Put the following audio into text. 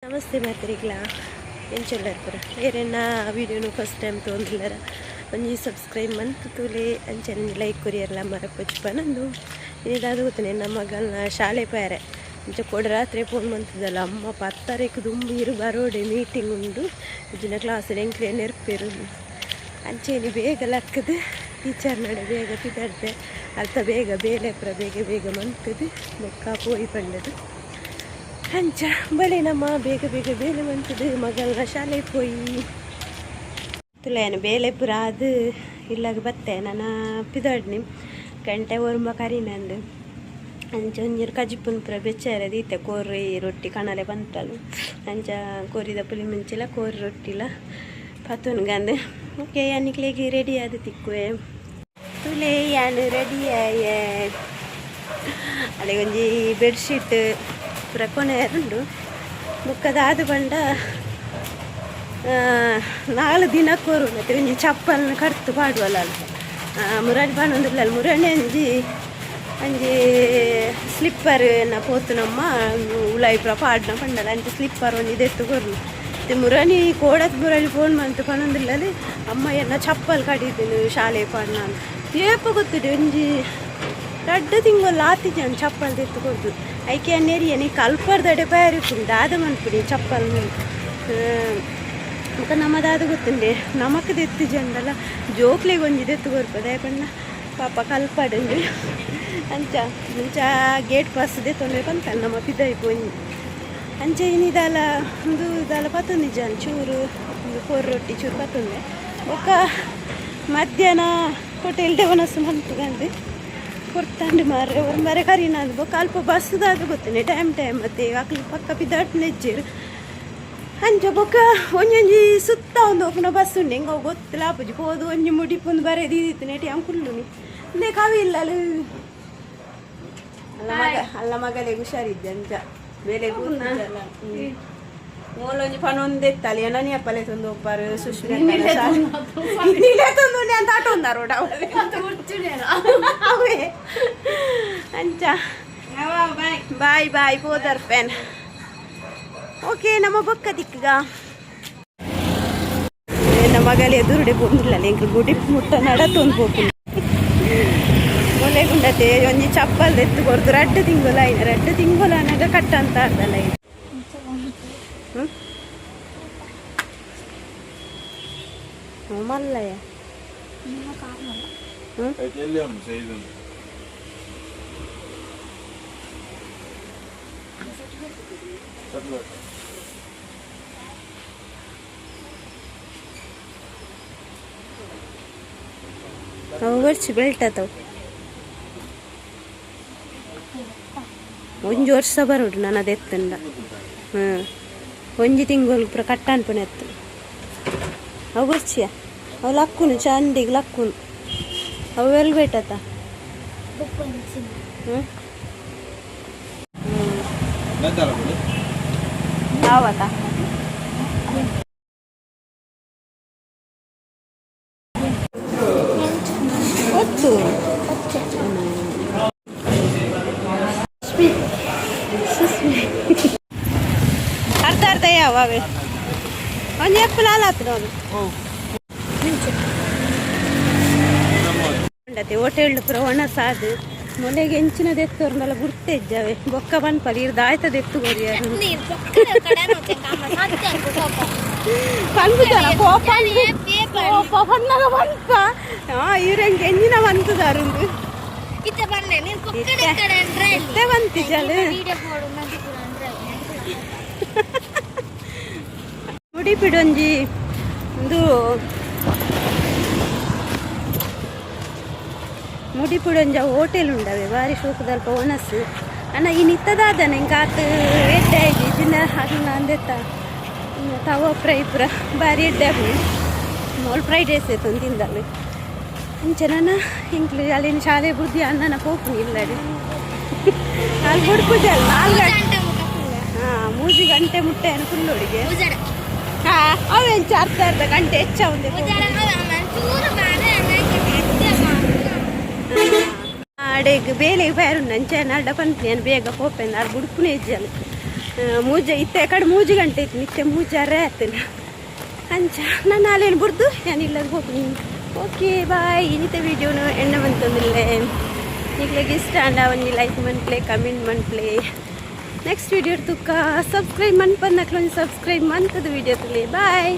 ನಮಸ್ತೆ ಮಾತ್ರಿಗ್ಲಾ ಏನು ಚೊಲ್ಲರ್ಪುರ ಏರೆನ್ನ ವೀಡಿಯೋನು first time ತೊಂದಿಲ್ಲರ ಒಂಜಿ ಸಬ್ಸ್ಕ್ರೈಬ್ ಮಂತ್ ತೂಲೆ ಅಂಚನೆ ಲೈಕ್ ಕೊರಿಯರ್ಲ ಮರಪಚ್ಚ ನಂದು ಇದಾದ ಗೊತ್ತೇನೆ ನಮ್ಮ ಮಗಳನ್ನ ಶಾಲೆ ಪಾರೆ ಅಂಚ ಕೊಡ ರಾತ್ರಿ ಫೋನ್ ಮಂತದಲ್ಲ ಅಮ್ಮ 10 ತಾರೀಕು ದುಂಬೀರು ಬರೋಡೆ ಮೀಟಿಂಗ್ ಉಂಡು ಇಜಿನ ಕ್ಲಾಸ್ ಎಂಕ್ರೆ ನೆರ್ಪೇರು ಅಂಚೇನಿ ಬೇಗ ಲಕ್ಕದು ಟೀಚರ್ ನಡೆ ಬೇಗ ಪಿದಾಡ್ದೆ ಅರ್ಥ ಬೇಗ ಬೇಲೆಪ್ರ ಬೇಗ ಮಂತದು ಬೊಕ್ಕ ಪೋಯಿ ಪಂಡದು ಅಂಚ ಬಲೆ ನಮ್ಮ ಬೇಗ ಬೇಲೆ ಮಂತದು ಮಗಳನ್ನ ಶಾಲೆ ಪೋಯಿ ತುಲೇನು ಬೇಲೆ ಪುರ ಅದು ಇಲ್ಲಾಗ ಬತ್ತೆ ನಾನು ಪಿದಾಡ್ನಿ ಗಂಟೆ ಒರ್ಮ ಕರಿನಂದು ಅಂಚ ಒಂಜೀರು ಕಜಿಪುನ್ ಪುರ ಬೆಚ್ಚಾರ ದೀತೆ ಕೋರಿ ರೊಟ್ಟಿ ಕಣಲೆ ಬಂತಲು ಅಂಚ ಕೋರಿದ ಪುಲಿ ಮುಂಚಿಲ ಕೋರಿ ರೊಟ್ಟಿಲ ಪತುನ್ಗಂದು ಓಕೆ ಅನ್ನಿಕ್ಲೆಗೆ ರೆಡಿ ಆದ ತಿಕ್ಕುವೆ ತುಲೆ ಯಾನು ರೆಡಿ ಆಯೆ ಅದೇ ಒಂಜಿ ಬೆಡ್ಶೀಟ್ ಪುರ ಕೊನೆಯರುಂಡು ಮುಕ್ಕದಾದ ಬಂಡ 4 ದಿನ ಕೋರು ಮತ್ತೆ ಒಂಜಿ ಚಪ್ಪಲ್ನ ಕಡ್ತು ಪಾಡುವಲ್ಲ ಮುರಾಡಿ ಪಾಡೊಂದಿಲ್ಲ ಮುರಾಣಿ ಅಂಜಿ ಸ್ಲಿಪ್ಪರ್ ಪೋತು ನಮ್ಮ ಉಲಾಯಿಪುರ ಪಾಡ್ನ ಪಂಡಲ ಅಂಚೆ ಸ್ಲಿಪ್ಪರ್ ಒಂದು ಇದೆತ್ತು ಕೊರ್ನು ಮತ್ತೆ ಮುರಾಣಿ ಕೋಡತ್ ಮುರಾಣಿ ಫೋನ್ ಮಂತು ಪಣೊಂದಿಲ್ಲ ಅಮ್ಮ ಎನ್ನ ಚಪ್ಪಲ್ ಕಡಿದೀನಿ ಶಾಲೆ ಪಾಡ್ನ ಏಪ ಗೊತ್ತಿದೆ ಒಂಜಿ 2 ತಿಂಗಳು ಆತಿದ್ದೆ ಚಪ್ಪಲ್ ತೆತ್ತು ಕೊಡ್ದು ಐಕೆ ಅನ್ನೇರಿಯ ನೀ ಕಲ್ಪರ್ದಡೆ ಪಾರಿಪುಂಡು ದಾದ ಮನ್ಪುಡಿ ಚಪ್ಪಲ್ ಮತ್ತೆ ನಮ್ಮದಾದ ಗೊತ್ತುಂಡೆ ನಮಕ್ ತೆತ್ತಿಜೆ ಅಂದಲ್ಲ ಜೋಕ್ಲಿಗೆ ಒಂಜಿದೆ ತಗೋರ್ಪದೆ ಪಣ್ಣ ಪಾಪ ಕಲ್ಪಡಂಡು ಅಂಚ ಗೇಟ್ ಪಾಸ್ದೆ ತೊಂದರೆ ಬಂತಲ್ಲ ನಮ್ಮ ಪಿದಾಯಿ ಪೋಯಿ ಅಂಚೆ ಏನಿದಲ್ಲ ಒಂದು ಇದಲ್ಲ ಪತ್ತೊಂದು ನಿಜ ಚೂರು ಒಂದು ಕೋರಿ ರೊಟ್ಟಿ ಚೂರು ಪತ್ತೊಂದೆ ಒಕ್ಕ ಮಧ್ಯಾಹ್ನ ಹೋಟೆಲ್ ದೇವನಸು ಮಂತ್ಗಂಡು ಕೊಡ್ತಾಂಡು ಮಾರ್ರೆ ಮರೆ ಕರಿನಾದು ಬೊಕ್ಕ ಅಲ್ಪ ಬಸ್ದಾದ ಗೊತ್ತೇನೆ ಟೈಮ್ ಮತ್ತೆ ಅಕ್ಲಿ ಪಕ್ಕ ಪಿದಾಟ್ ನೆಜ್ಜೇರು ಅಂಚ ಬೊಕ್ಕ ಒಂಜೊಂಜಿ ಸುತ್ತ ಒಂದು ಒಪ್ಪನ ಬಸ್ ಉಂಡು ಹೆಂಗ ಗೊತ್ತಿಲ್ಲ ಅಪ್ಪಜಿ ಹೋದು ಒಂಜಿ ಮುಡಿಪೊಂದು ಬರೆದಿತ್ತು ನೆಟಿ ಹಂಗೆ ಕುಳ್ಳುನಿ ಇಂದೇ ಕವಿ ಇಲ್ಲ ಅಲ್ಲ ಮಗಲೇ ಹುಷಾರಿದ್ದೆ ಅಂಚ ಬೇಲೆ ಕೂತಲ್ಲ ಮೂಲೊಂಜಿ ಪಣೊಂದು ಎತ್ತಲ್ಲ ನನಿ ಅಪ್ಪಲೆ ತಂದು ಒಪ್ಪಾರು ಸುಶ್ಮಿ ಅಂತ ಆಟ ಒಂದಾರೋಡ ಅವೇ ಅಂಚ ಬಾಯ್ ಪೋದರ್ ಪೆನ್ ಓಕೆ ನಮ್ಮ ಬೊಕ್ಕ ದಿಕ್ಕಗ ನಮ್ಮ ಮಗಲಿ ಎದುರುಡೆ ಪೋಂದಿಲ್ಲ ಎಂಕ್ ಗುಡಿ ಮುಟ್ಟ ನಡತೊಂದು ಹೋಗಿ ಮೊಲೆಗುಂಡತೆ ಒಂಜಿ ಚಪ್ಪಲ್ ಎತ್ತು ಕೊಡ್ದು 2 ತಿಂಗಳು ಅನಾಗ ಕಟ್ಟ ಅಂತ ಆಡ್ದಲ್ಲ ಇದು ಮಲ್ಲಯ್ಯ ಅವು ಬರ್ಚಿ ಬೆಲ್ಟ್ ಅದಾವ ಒಂಜಿ ವರ್ಷ ಬರೋಡು ನಾನು ಅದು ಎತ್ತಂಡ ಒಂಜಿ ತಿಂಗಳು ಪುರ ಕಟ್ಟಾನ್ಪುಣ ಎತ್ತು ಅವು ಬರ್ಚಿಯ ಅವು ಲಕ್ಕುನು ಚಂದಿಗೆ ಲಕ್ಕುನು ಅವು ಎಲ್ಬೇಟತ್ತ ಯಾವತ್ತ ಒತ್ತು ಅರ್ಧ ಯಾವೇ ಒಂದು ಎಪ್ಪಲ ಆತು ನೋಡು ಹೋಟೆಲ್ ಪುರ ಒಣಸಾದು ಮೊಲೆಗೆ ಹೆಂಚಿನದು ಎತ್ತೋರ್ನೆಲ್ಲ ಗುರ್ತೆಜ್ಜಾವೆ ಬೊಕ್ಕ ಬನ್ಪಲ್ ಇರ್ದು ಆಯ್ತದ ಎತ್ತುಗೋರಿ ಬನ್ಪ ಇವ್ರಂಗೆ ಎಂಜಿನ ಬಂತದಾರುಂದು ಬಂತಿಜಲ್ ಮುಡಿಪಿಡೊಂಜಿ ಒಂದು ಮುಡಿಪುಡೊಂಜ ಹೋಟೆಲ್ ಉಂಡವೆ ಬಾರಿ ಶೋಕದಲ್ಪ ಒಣಸು ಅಣ್ಣ ಈ ನಿತ್ತದಾದನ ಹಿಂಗೆ ಆತು ಎಡ್ಡೆ ಆಗಿ ದಿನ ಅದನ್ನ ಅಂದೆತ್ತ ತವ ಫ್ರೈ ಪುರ ಬಾರಿ ಎಡ್ಡೆ ಆಗಿ ಮಾಲ್ ಫ್ರೈಡ್ ರೈಸ್ ಆಯ್ತು ತಿಂದಲ್ಲಿ ಅಂಚೆ ನಾನು ಹಿಂಕ್ಲಿ ಅಲ್ಲಿನ ಶಾಲೆ ಬುದ್ಧಿ ಅಣ್ಣನ ಪೋಪು ಇಲ್ಲಡಿ ಅಲ್ಲಿ ಹುಡುಕುಜ 4 ಗಂಟೆ 3 ಗಂಟೆ ಮುಟ್ಟೆ ಫುಲ್ಲೊಡಿಗೆ ಅವೆಂಚ ಅರ್ಧ ಗಂಟೆ ಹೆಚ್ಚ ಒಂದೇ ಅಡೆಗೆ ಬೇಲೆ ಬೇರು ನಂಚೆ ನಡ್ಡ ಪಂತೀನಿ ಬೇಗ ಪೋಪೆಂದು ಅದು ಬುಡುಪುನೇ ಇಜ್ಜಲು ಮೂಜ ಇತ್ತೆ ಕಡೆ ಮೂಜಿ ಗಂಟೆ ಇತ್ತು ನಿತ್ಯ ಮೂಜಾರೆ ಆತನ ಅಂಚ ನಾನು ನಾಲೇನು ಬುರ್ದು ಏನಿಲ್ಲದ ಹೋಗಿ ಓಕೆ ಬಾಯ್ ಇನ್ನಿತ ವೀಡಿಯೋನು ಎಣ್ಣೆ ಬಂತಂದಿಲ್ಲೇ ಈಗಲಾಗಿ ಇಷ್ಟ ಅಂಡ ಒಂದು ಲೈಕ್ ಮನ್ಪ್ಲೆ ಕಮೆಂಟ್ ಮನ್ಪ್ಲೆ ನೆಕ್ಸ್ಟ್ ವೀಡಿಯೋ ತುಕ್ಕ ಸಬ್ಸ್ಕ್ರೈಬ್ ಮನ್ಪನ್ನಕ್ಲೊಂದು ಸಬ್ಸ್ಕ್ರೈಬ್ ಮಂತದ ವೀಡಿಯೋ ತುಲೆ ಬಾಯ್